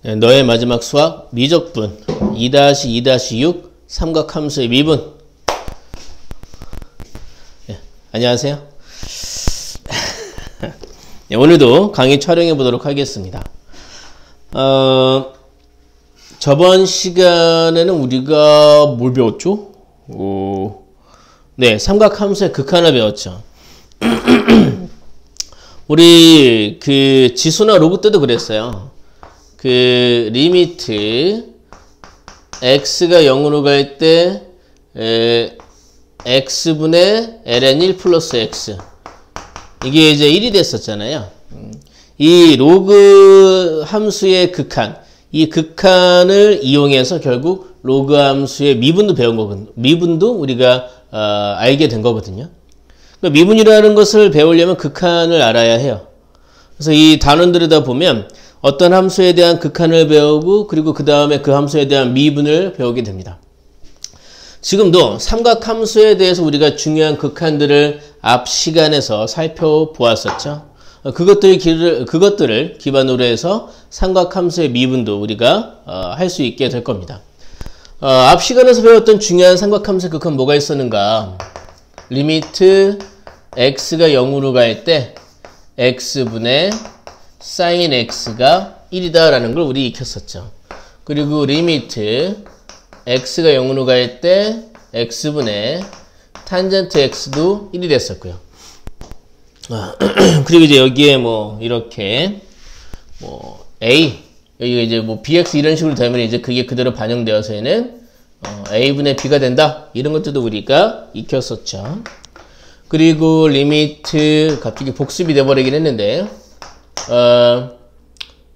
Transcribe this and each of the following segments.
네, 너의 마지막 수학 미적분 2-2-6 삼각함수의 미분. 네, 안녕하세요. 네, 오늘도 강의 촬영해 보도록 하겠습니다. 저번 시간에는 우리가 뭘 배웠죠? 네, 삼각함수의 극한을 배웠죠. 우리 그 지수나 로그 때도 그랬어요. 그 리미트 x가 0으로 갈 때 x분의 ln 1 플러스 x, 이게 이제 1이 됐었잖아요. 이 로그 함수의 극한, 이 극한을 이용해서 결국 로그 함수의 미분도 배운 거거든요. 미분도 우리가 알게 된 거거든요. 그러니까 미분이라는 것을 배우려면 극한을 알아야 해요. 그래서 이 단원들을 다 보면 어떤 함수에 대한 극한을 배우고, 그리고 그 다음에 그 함수에 대한 미분을 배우게 됩니다. 지금도 삼각함수에 대해서 우리가 중요한 극한들을 앞 시간에서 살펴보았었죠. 그것들을 기반으로 해서 삼각함수의 미분도 우리가 할 수 있게 될 겁니다. 앞 시간에서 배웠던 중요한 삼각함수의 극한 뭐가 있었는가? 리미트 x가 0으로 갈 때 x분의 sin x가 1이다 라는 걸 우리 익혔었죠. 그리고 리미트 x가 0으로 갈 때 x분의 탄젠트 x도 1이 됐었고요. 그리고 이제 여기에 뭐 이렇게 뭐 a, 여기가 이제 뭐 bx 이런 식으로 되면 이제 그게 그대로 반영되어서는 a분의 b가 된다, 이런 것들도 우리가 익혔었죠. 그리고 리미트, 갑자기 복습이 돼버리긴 했는데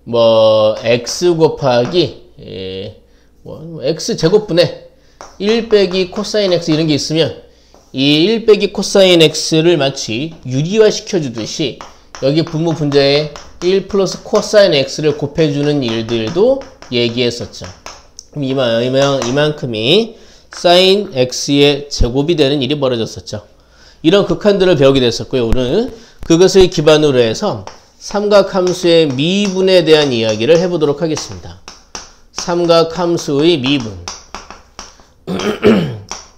뭐 x 곱하기 뭐 x 제곱분의 1 빼기 코사인 x 이런 게 있으면 이 1 빼기 코사인 x를 마치 유리화 시켜주듯이 여기 분모 분자에 1 플러스 코사인 x를 곱해주는 일들도 얘기했었죠. 그럼 이만큼이 사인 x의 제곱이 되는 일이 벌어졌었죠. 이런 극한들을 배우게 됐었고요. 오늘 그것을 기반으로 해서 삼각함수의 미분에 대한 이야기를 해보도록 하겠습니다. 삼각함수의 미분.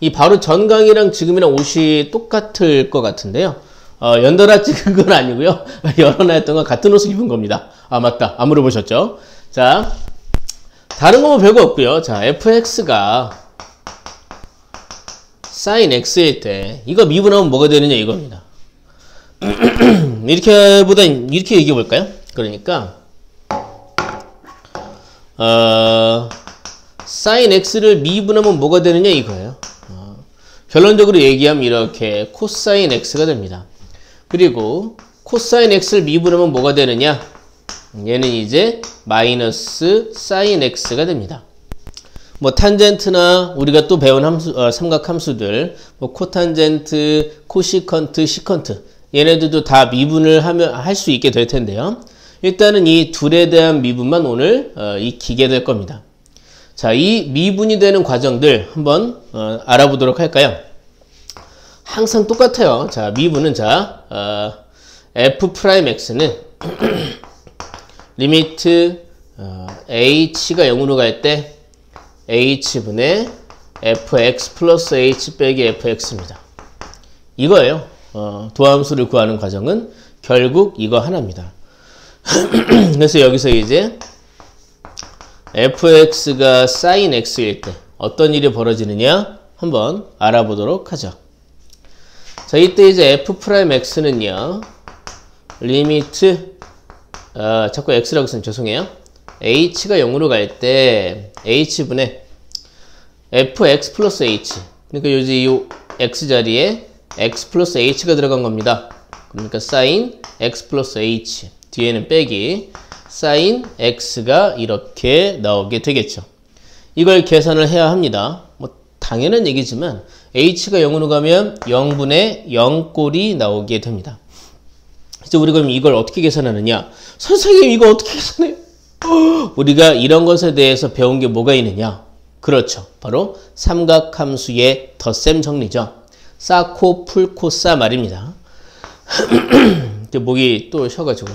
이 바로 전 강의랑 지금이랑 옷이 똑같을 것 같은데요. 연달아 찍은 건 아니고요. 여러 날 동안 같은 옷을 입은 겁니다. 아, 맞다. 안 물어보셨죠? 자, 다른 거면 별거 없고요. 자, fx가 sin x일 때 이거 미분하면 뭐가 되느냐 이겁니다. 이렇게 얘기해 볼까요? 그러니까 sin x를 미분하면 뭐가 되느냐 이거예요. 결론적으로 얘기하면 이렇게 코사인 x가 됩니다. 그리고 코사인 x를 미분하면 뭐가 되느냐? 얘는 이제 마이너스 sin x가 됩니다. 뭐 탄젠트나 우리가 또 배운 함수, 삼각함수들, 뭐 코탄젠트, 코시컨트, 시컨트, 얘네들도 다 미분을 하면 할 수 있게 될 텐데요. 일단은 이 둘에 대한 미분만 오늘 익히게 될 겁니다. 자, 이 미분이 되는 과정들 한번 알아보도록 할까요? 항상 똑같아요. 자, 미분은 f'x는 리미트 h가 0으로 갈 때 h분의 fx 플러스 h 빼기 fx입니다. 이거예요. 도함수를 구하는 과정은 결국 이거 하나입니다. 그래서 여기서 이제 fx가 sin x일 때 어떤 일이 벌어지느냐 한번 알아보도록 하죠. 자, 이때 이제 f'x는요, 리미트, 자꾸 x라고 쓰면 죄송해요. h가 0으로 갈 때 h분의 fx 플러스 h, 그러니까 요즘 이 x 자리에 x 플러스 h가 들어간 겁니다. 그러니까 sin x 플러스 h, 뒤에는 빼기 sin x가 이렇게 나오게 되겠죠. 이걸 계산을 해야 합니다. 뭐 당연한 얘기지만 h가 0으로 가면 0분의 0꼴이 나오게 됩니다. 그래서 우리가 그럼 이걸 어떻게 계산하느냐? 선생님, 이거 어떻게 계산해요? 우리가 이런 것에 대해서 배운 게 뭐가 있느냐? 그렇죠. 바로 삼각함수의 덧셈 정리죠. 쌓고 풀고 싸 말입니다. 목이 또 쉬어가지고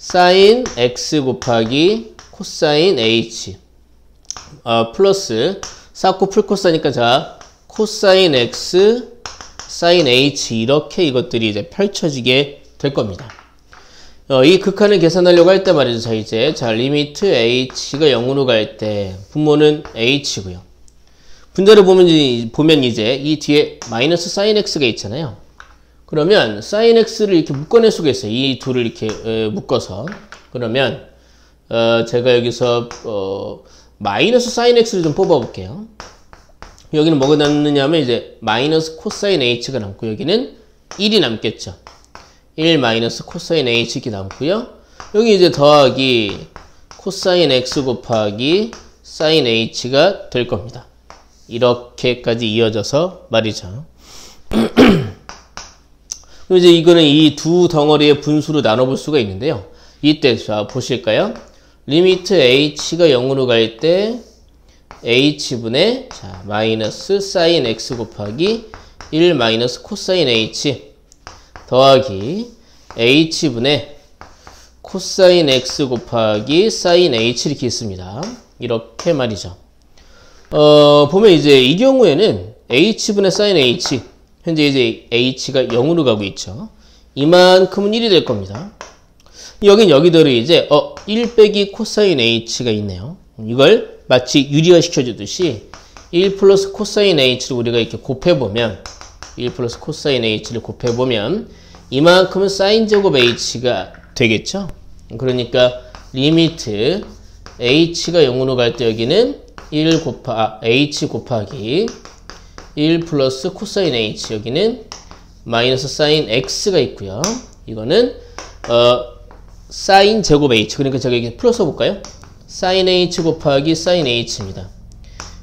sin x 곱하기 코사인 H 플러스 쌓고 풀코사니까 자 코사인 X 사인 H 이렇게 이것들이 이제 펼쳐지게 될 겁니다. 이 극한을 계산하려고 할 때 말이죠. 자 이제 자 리미트 H가 0으로 갈 때 분모는 H고요. 분자를 보면 이제 이 뒤에 마이너스 사인 X가 있잖아요. 그러면 사인 X를 이렇게 묶어낼 수가 있어요. 이 둘을 이렇게 묶어서. 그러면 제가 여기서 마이너스 사인 X를 좀 뽑아 볼게요. 여기는 뭐가 남느냐면 이제 마이너스 코사인 H가 남고 여기는 1이 남겠죠. 1 마이너스 코사인 H 이렇게 남고요. 여기 이제 더하기 코사인 X 곱하기 사인 H가 될 겁니다. 이렇게까지 이어져서 말이죠. 그럼 이제 이거는 이 두 덩어리의 분수로 나눠볼 수가 있는데요. 이때 자 보실까요? 리미트 H가 0으로 갈 때 H분의 자 마이너스 사인 X 곱하기 1 마이너스 코사인 H 더하기 H분의 코사인 X 곱하기 사인 H 이렇게 있습니다. 이렇게 말이죠. 보면 이제 이 경우에는 H분의 사인 H 현재 이제 H가 0으로 가고 있죠. 이만큼은 1이 될 겁니다. 여긴 여기대로 이제 1 빼기 코사인 H가 있네요. 이걸 마치 유리화 시켜주듯이 1 플러스 코사인 H를 우리가 이렇게 곱해보면 1 플러스 코사인 H를 곱해보면 이만큼은 사인 제곱 H가 되겠죠. 그러니까 리미트 H가 0으로 갈 때 여기는 H 곱하기 1 플러스 코사인 H 여기는 마이너스 사인 X가 있고요. 이거는 사인 제곱 H 그러니까 제가 여기 플러스 해볼까요? 사인 H 곱하기 사인 H입니다.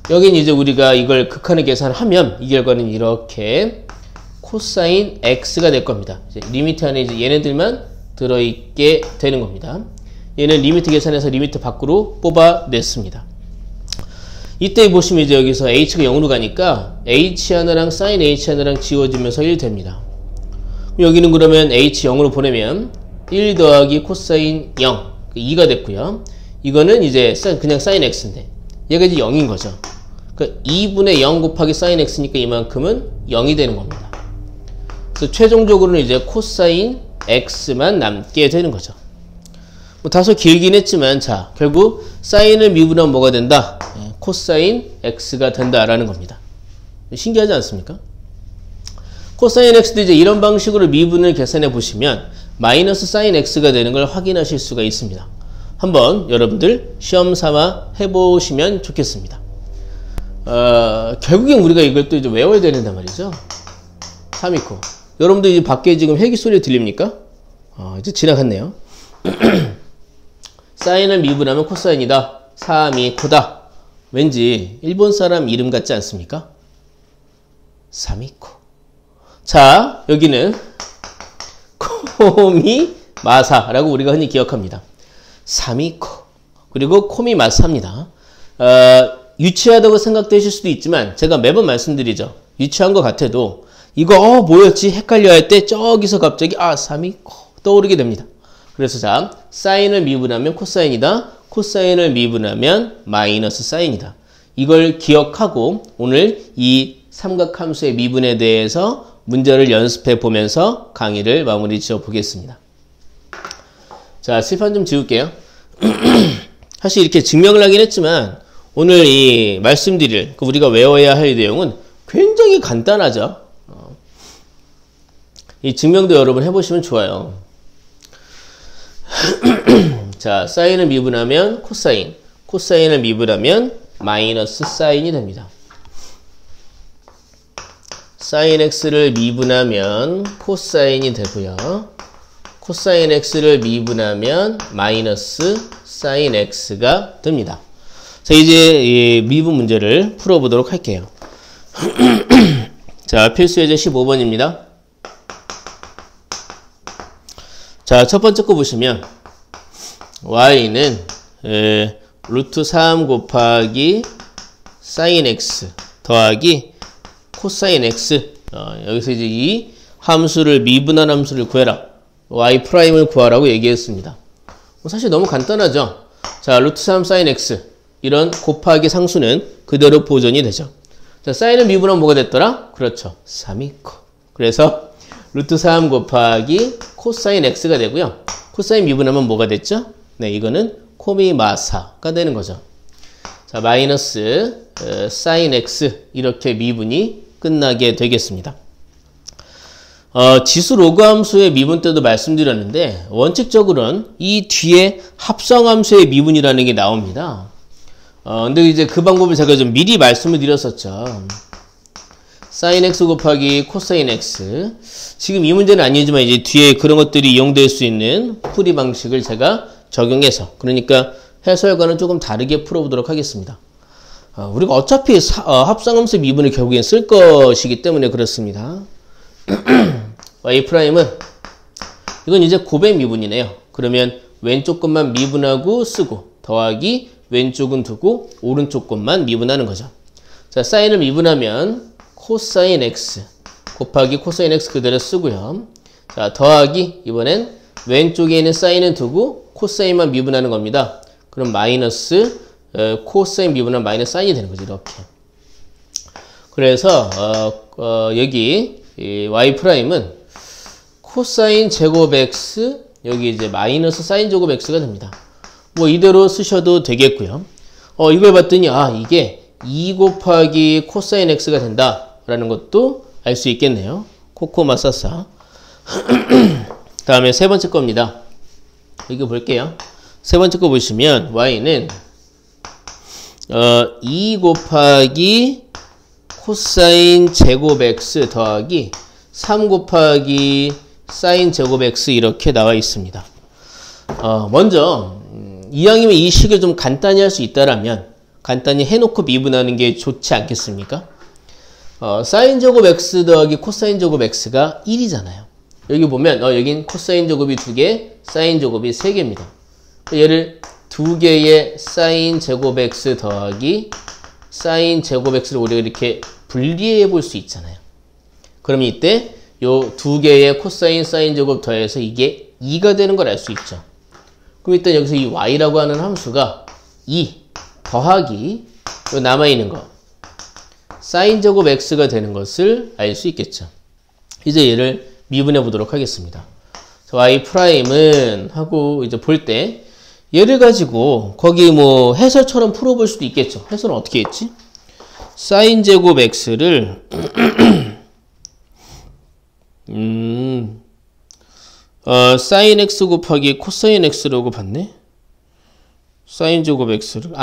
여긴 이제 우리가 이걸 극한을 계산하면 이 결과는 이렇게 코사인 X가 될 겁니다. 이제 리미트 안에 이제 얘네들만 들어있게 되는 겁니다. 얘는 리미트 계산해서 리미트 밖으로 뽑아냈습니다. 이때 보시면 이제 여기서 H가 0으로 가니까 H 하나랑 사인 H 하나랑 지워지면서 1 됩니다. 여기는 그러면 H 0으로 보내면 1 더하기 코사인 0 2가 됐고요. 이거는 이제 그냥 사인 X인데 얘가 이제 0인 거죠. 그러니까 2분의 0 곱하기 사인 X니까 이만큼은 0이 되는 겁니다. 그래서 최종적으로는 이제 코사인 X만 남게 되는 거죠. 뭐 다소 길긴 했지만 자 결국 사인을 미분하면 뭐가 된다? 코사인 X가 된다라는 겁니다. 신기하지 않습니까? 코사인 X도 이제 이런 방식으로 미분을 계산해 보시면 마이너스 사인 X가 되는 걸 확인하실 수가 있습니다. 한번 여러분들 시험 삼아 해보시면 좋겠습니다. 결국엔 우리가 이걸 또 이제 외워야 되는단 말이죠. 3이코. 여러분들 이제 밖에 지금 헬기 소리 들립니까? 이제 지나갔네요. 사인을 미분하면 코사인이다. 3이코다. 왠지 일본 사람 이름 같지 않습니까? 3이코. 자, 여기는 코미마사라고 우리가 흔히 기억합니다. 3이코. 그리고 코미마사입니다. 유치하다고 생각되실 수도 있지만 제가 매번 말씀드리죠. 유치한 것 같아도 이거 뭐였지? 헷갈려 할 때 저기서 갑자기 3이코 떠오르게 됩니다. 그래서 자, 사인을 미분하면 코사인이다. 코사인을 미분하면 마이너스 사인이다. 이걸 기억하고 오늘 이 삼각함수의 미분에 대해서 문제를 연습해 보면서 강의를 마무리 지어 보겠습니다. 자, 칠판 좀 지울게요. 사실 이렇게 증명을 하긴 했지만 오늘 이 말씀드릴 우리가 외워야 할 내용은 굉장히 간단하죠. 이 증명도 여러분 해보시면 좋아요. 자, 사인을 미분하면 코사인, 코사인을 미분하면 마이너스 사인이 됩니다. 사인 X를 미분하면 코사인이 되고요. 코사인 X를 미분하면 마이너스 사인 X가 됩니다. 자, 이제 이 미분 문제를 풀어보도록 할게요. 자, 필수 예제 15번입니다. 자, 첫 번째 거 보시면 y는 루트 3 곱하기 사인 x 더하기 코사인 x 여기서 이제 이 함수를 미분한 함수를 구해라. y 프라임을 구하라고 얘기했습니다. 사실 너무 간단하죠. 자, 루트 3 사인 x. 이런 곱하기 상수는 그대로 보존이 되죠. 자, 사인을 미분하면 뭐가 됐더라? 그렇죠. 3이코. 그래서 루트 3 곱하기 코사인 x가 되고요. 코사인 미분하면 뭐가 됐죠? 네, 이거는 코미마사가 되는 거죠. 자, 마이너스 사인 x 이렇게 미분이 끝나게 되겠습니다. 지수 로그 함수의 미분 때도 말씀드렸는데 원칙적으로는 이 뒤에 합성함수의 미분이라는 게 나옵니다. 근데 이제 그 방법을 제가 좀 미리 말씀을 드렸었죠. 사인 x 곱하기 코사인 x. 지금 이 문제는 아니지만 이제 뒤에 그런 것들이 이용될 수 있는 풀이 방식을 제가 적용해서, 그러니까 해설과는 조금 다르게 풀어보도록 하겠습니다. 우리가 어차피 합성함수 미분을 결국엔 쓸 것이기 때문에 그렇습니다. y''은 이건 이제 곱의 미분이네요. 그러면 왼쪽 것만 미분하고 쓰고 더하기 왼쪽은 두고 오른쪽 것만 미분하는 거죠. 자, 사인을 미분하면 코사인 x 곱하기 코사인 x 그대로 쓰고요. 자, 더하기 이번엔 왼쪽에 있는 사인은 두고 코사인만 미분하는 겁니다. 그럼 마이너스 코사인 미분하면 마이너스 사인이 되는 거죠. 이렇게. 그래서 여기 이 y''은 코사인 제곱 x 여기 이제 마이너스 사인 제곱 x가 됩니다. 뭐 이대로 쓰셔도 되겠고요. 이걸 봤더니 이게 2 곱하기 코사인 x가 된다라는 것도 알 수 있겠네요. 코코마사사. 다음에 세 번째 겁니다. 이거 볼게요. 세 번째 거 보시면 y는 2 곱하기 코사인 제곱 x 더하기 3 곱하기 사인 제곱 x 이렇게 나와 있습니다. 먼저 이왕이면 이 식을 좀 간단히 할 수 있다라면 간단히 해놓고 미분하는 게 좋지 않겠습니까? 사인 제곱 x 더하기 코사인 제곱 x가 1이잖아요. 여기 보면 여긴 코사인 제곱이 2개, 사인 제곱이 3개입니다. 얘를 2개의 사인 제곱 x 더하기 사인 제곱 x를 우리가 이렇게 분리해 볼 수 있잖아요. 그러면 이때 요 2개의 코사인 사인 제곱 더해서 이게 2가 되는 걸 알 수 있죠. 그럼 일단 여기서 이 y라고 하는 함수가 2 더하기 요 남아있는 거 사인 제곱 x가 되는 것을 알 수 있겠죠. 이제 얘를 미분해 보도록 하겠습니다. y''은 하고 이제 볼 때 얘를 가지고 거기 뭐 해설처럼 풀어볼 수도 있겠죠. 해설은 어떻게 했지? 사인 제곱 x를 사인 x 곱하기 코사인 x라고 봤네. 사인 제곱 x를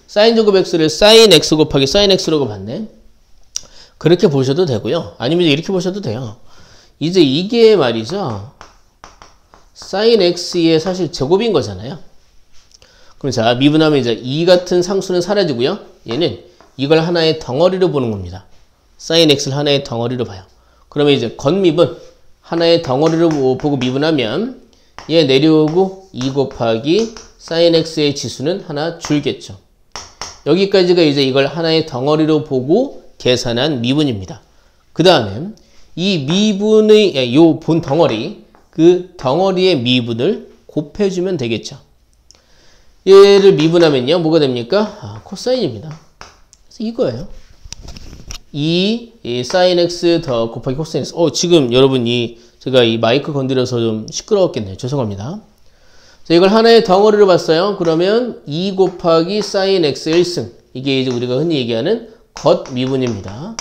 사인 제곱 x를 사인 x 곱하기 사인 x라고 봤네. 그렇게 보셔도 되고요. 아니면 이렇게 보셔도 돼요. 이제 이게 말이죠. 사인 x의 사실 제곱인 거잖아요. 그럼 자, 미분하면 이제 이 같은 상수는 사라지고요. 얘는 이걸 하나의 덩어리로 보는 겁니다. 사인 x를 하나의 덩어리로 봐요. 그러면 이제 겉미분 하나의 덩어리로 보고 미분하면 얘 내려오고 2 곱하기 사인 x의 지수는 하나 줄겠죠. 여기까지가 이제 이걸 하나의 덩어리로 보고 계산한 미분입니다. 그 다음에 이 미분의 요 본 덩어리 그 덩어리의 미분을 곱해주면 되겠죠. 얘를 미분하면요 뭐가 됩니까? 코사인입니다. 그래서 이거예요. 2 사인 x 더 곱하기 코사인 x. 지금 여러분 제가 이 마이크 건드려서 좀 시끄러웠겠네요. 죄송합니다. 자, 이걸 하나의 덩어리로 봤어요. 그러면 2 곱하기 사인 x 1승. 이게 이제 우리가 흔히 얘기하는 겉 미분입니다.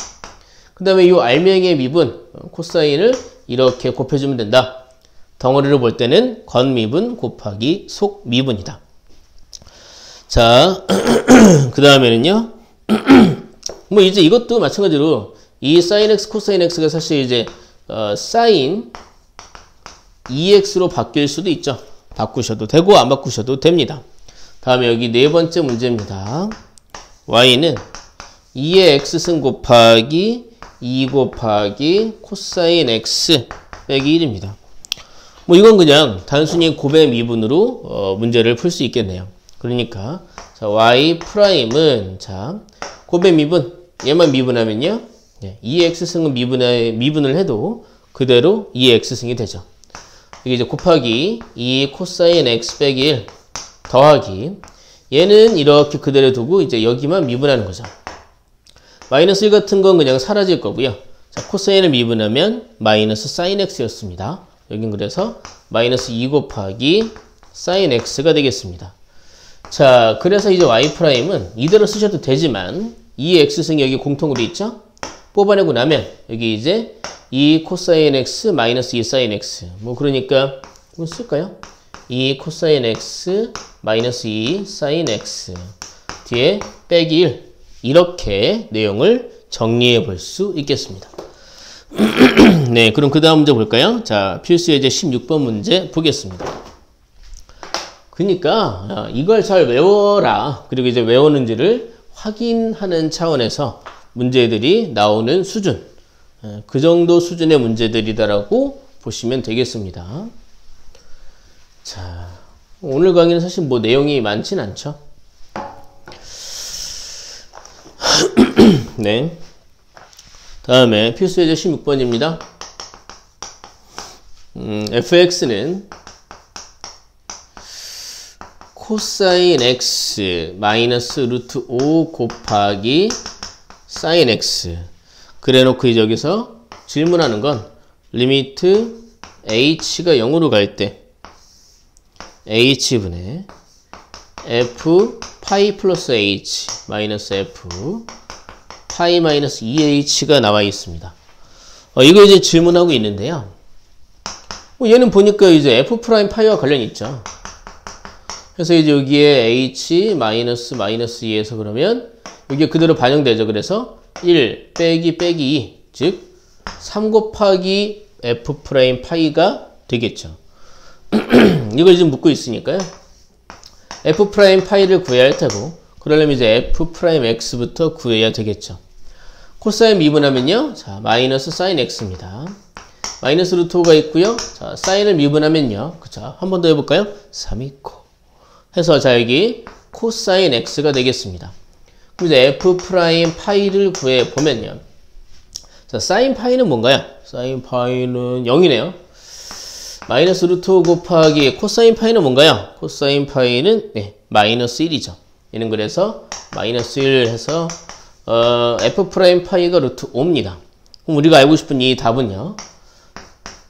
그 다음에 이 알맹이의 미분, 코사인을 이렇게 곱해주면 된다. 덩어리로 볼 때는 겉 미분 곱하기 속 미분이다. 자, 그 다음에는요. 뭐 이제 이것도 마찬가지로 이 사인 x, 코사인 x가 사실 이제 사인 2x로 바뀔 수도 있죠. 바꾸셔도 되고 안 바꾸셔도 됩니다. 다음에 여기 네 번째 문제입니다. y는 2의 x승 곱하기 2 곱하기 코사인 x 빼기 1입니다. 뭐 이건 그냥 단순히 곱의 미분으로 문제를 풀 수 있겠네요. 그러니까 자, y''은 자, 곱의 미분 얘만 미분하면요. 2x승은 미분을 해도 그대로 2x승이 되죠. 이게 이제 곱하기 2 코사인 x 빼기 1 더하기 얘는 이렇게 그대로 두고 이제 여기만 미분하는 거죠. 마이너스 1 같은 건 그냥 사라질 거고요. 자, 코사인을 미분하면 마이너스 사인 x였습니다. 여긴 그래서 마이너스 2 곱하기 사인 x가 되겠습니다. 자, 그래서 이제 y'은 이대로 쓰셔도 되지만 이 x승이 여기 공통으로 있죠? 뽑아내고 나면 여기 이제 2 코사인 x 마이너스 2 사인 x 뭐 그러니까 이거 쓸까요? 2 코사인 x 마이너스 2 사인 x 뒤에 빼기 1 이렇게 내용을 정리해 볼 수 있겠습니다. 네, 그럼 그 다음 문제 볼까요? 자, 필수 예제 16번 문제 보겠습니다. 그러니까 이걸 잘 외워라. 그리고 이제 외웠는지를 확인하는 차원에서 문제들이 나오는 수준, 그 정도 수준의 문제들이다라고 보시면 되겠습니다. 자, 오늘 강의는 사실 뭐 내용이 많진 않죠. 네. 다음에 필수 예제 16번입니다. fx는 코사인 x 마이너스 루트 5 곱하기 사인 x 그래 놓고 이제 여기서 질문하는 건 리미트 h가 0으로 갈 때 h분의 f 파이 플러스 h 마이너스 f 파이 마이너스 2h가 나와 있습니다. 이거 이제 질문하고 있는데요. 얘는 보니까 이제 f 프라임 파이와 관련이 있죠. 그래서 이제 여기에 h 마이너스 2에서 그러면 여기에 그대로 반영되죠. 그래서 1 빼기 2 즉 3 곱하기 f 프라임 파이가 되겠죠. 이걸 지금 묻고 있으니까요. f 프라임 파이를 구해야 할 테고 그러려면 이제 f 프라임 x부터 구해야 되겠죠. 코사인 미분하면요. 자, 마이너스 사인 x입니다. 마이너스 루트 5가 있고요. 자, 사인을 미분하면요. 그쵸? 한 번 더 해볼까요? 3이코. 해서 자, 여기 코사인 x가 되겠습니다. 그럼 이제 f 프라임 파이를 구해 보면요. 자, 사인 파이는 뭔가요? 사인 파이는 0이네요. 마이너스 루트 5 곱하기 코사인 파이는 뭔가요? 코사인 파이는 네, 마이너스 1이죠. 얘는 그래서 마이너스 1 해서 f 프라임 파이가 루트 5입니다. 그럼 우리가 알고 싶은 이 답은요.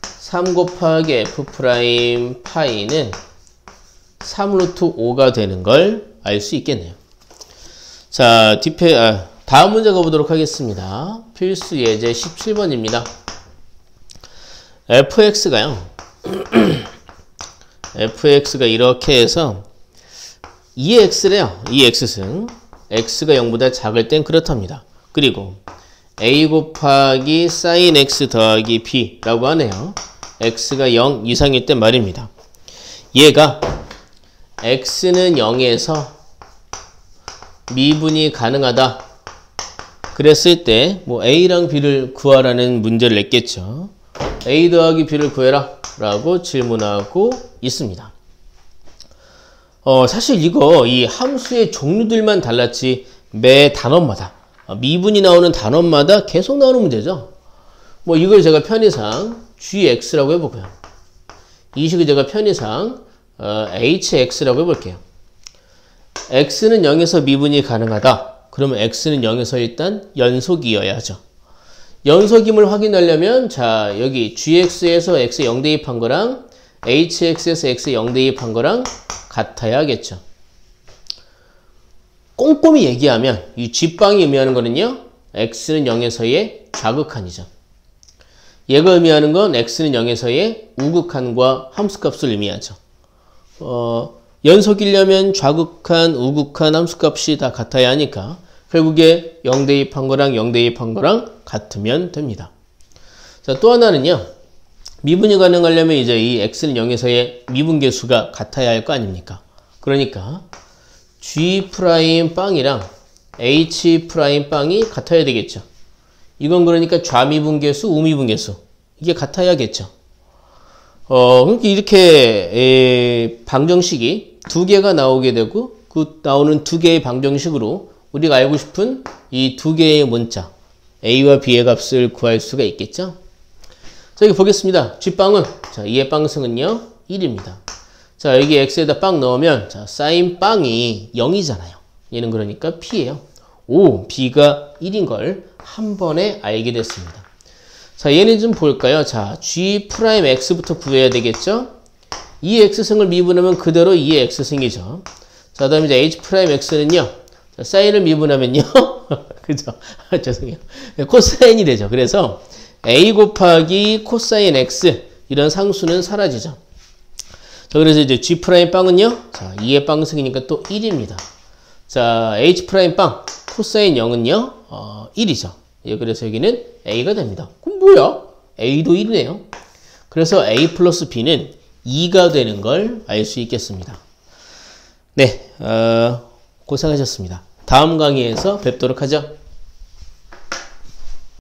3 곱하기 f 프라임 파이는 3 루트 5가 되는 걸 알 수 있겠네요. 자, 다음 문제 가보도록 하겠습니다. 필수 예제 17번입니다. fx가요. fx가 이렇게 해서 2x래요. 2x승. x가 0보다 작을 땐 그렇답니다. 그리고 a 곱하기 sin x 더하기 b라고 하네요. x가 0 이상일 땐 말입니다. 얘가 x는 0에서 미분이 가능하다. 그랬을 때 뭐 a랑 b를 구하라는 문제를 냈겠죠. a 더하기 b를 구해라 라고 질문하고 있습니다. 사실 이거 이 함수의 종류들만 달랐지 매 단원마다 미분이 나오는 단원마다 계속 나오는 문제죠. 뭐 이걸 제가 편의상 gx라고 해보고요. 이 식을 제가 편의상 hx라고 해볼게요. x는 0에서 미분이 가능하다. 그러면 x는 0에서 일단 연속이어야 하죠. 연속임을 확인하려면 자, 여기 gx에서 x에 0 대입한 거랑 hx에서 x에 0 대입한 거랑 같아야겠죠. 꼼꼼히 얘기하면 이 뒷방이 의미하는 거는요. x는 0에서의 좌극한이죠. 얘가 의미하는 건 x는 0에서의 우극한과 함수값을 의미하죠. 연속이려면 좌극한, 우극한, 함수값이 다 같아야 하니까 결국에 0 대입한 거랑 0 대입한 거랑 같으면 됩니다. 자, 또 하나는요. 미분이 가능하려면 이제 이 x는 0에서의 미분계수가 같아야 할 거 아닙니까? 그러니까 g 프라임 빵이랑 h 프라임 빵이 같아야 되겠죠. 이건 그러니까 좌미분계수, 우미분계수 이게 같아야겠죠. 그러니까 이렇게 방정식이 두 개가 나오게 되고 그 나오는 두 개의 방정식으로 우리가 알고 싶은 이 두 개의 문자 a와 b의 값을 구할 수가 있겠죠. 자, 여기 보겠습니다. 뒷방은 자, 2의 빵승은요 1입니다. 자, 여기 x에다 빵 넣으면, 자, 사인 빵이 0이잖아요. 얘는 그러니까 p예요. 오, b가 1인 걸 한 번에 알게 됐습니다. 자, 얘는 좀 볼까요? 자, g'x부터 구해야 되겠죠? 이 x승을 미분하면 그대로 2의 x승이죠. 자, 다음에 이제 h'x는요. 자, 사인을 미분하면요. 그죠? 죄송해요. 코사인이 되죠. 그래서 a 곱하기 코사인 x 이런 상수는 사라지죠. 자, 그래서 이제 g'빵은요. 자, 2의 빵승이니까 또 1입니다. 자, h'빵 코사인 0은요. 1이죠. 예, 그래서 여기는 a가 됩니다. 그럼 뭐야? a도 1이네요. 그래서 a 플러스 b는 2가 되는 걸 알 수 있겠습니다. 네, 고생하셨습니다. 다음 강의에서 뵙도록 하죠.